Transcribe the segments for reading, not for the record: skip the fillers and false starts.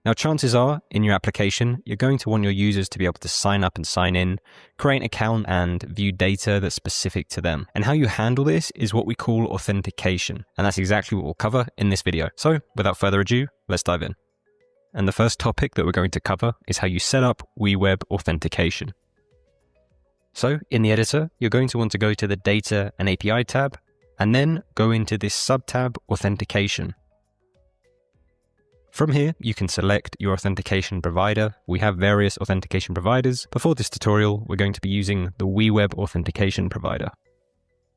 Now, chances are in your application, you're going to want your users to be able to sign up and sign in, create an account and view data that's specific to them. And how you handle this is what we call authentication. And that's exactly what we'll cover in this video. So without further ado, let's dive in. And the first topic that we're going to cover is how you set up WeWeb Authentication. So in the editor, you're going to want to go to the Data and API tab, and then go into this sub-tab Authentication. From here, you can select your authentication provider. We have various authentication providers, but for this tutorial, we're going to be using the WeWeb Authentication provider.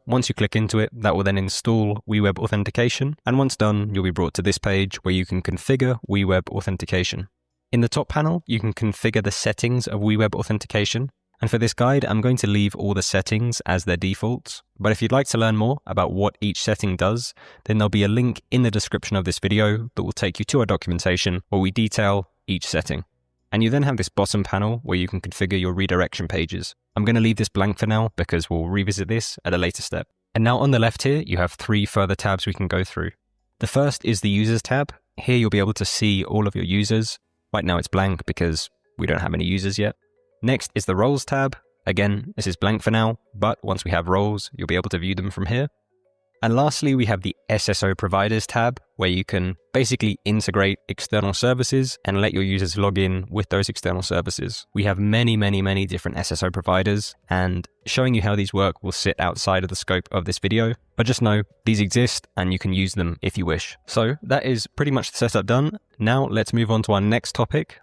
Once you click into it, that will then install WeWeb Authentication, and once done, you'll be brought to this page where you can configure WeWeb Authentication. In the top panel, you can configure the settings of WeWeb Authentication, and for this guide, I'm going to leave all the settings as their defaults, but if you'd like to learn more about what each setting does, then there'll be a link in the description of this video that will take you to our documentation where we detail each setting. And you then have this bottom panel where you can configure your redirection pages. I'm going to leave this blank for now because we'll revisit this at a later step. And now on the left here, you have 3 further tabs we can go through. The first is the Users tab. Here you'll be able to see all of your users. Right now it's blank because we don't have any users yet. Next is the Roles tab. Again, this is blank for now, but once we have roles, you'll be able to view them from here. And lastly, we have the SSO Providers tab, where you can basically integrate external services and let your users log in with those external services. We have many different SSO providers, and showing you how these work will sit outside of the scope of this video, but just know these exist and you can use them if you wish. So that is pretty much the setup done. Now let's move on to our next topic,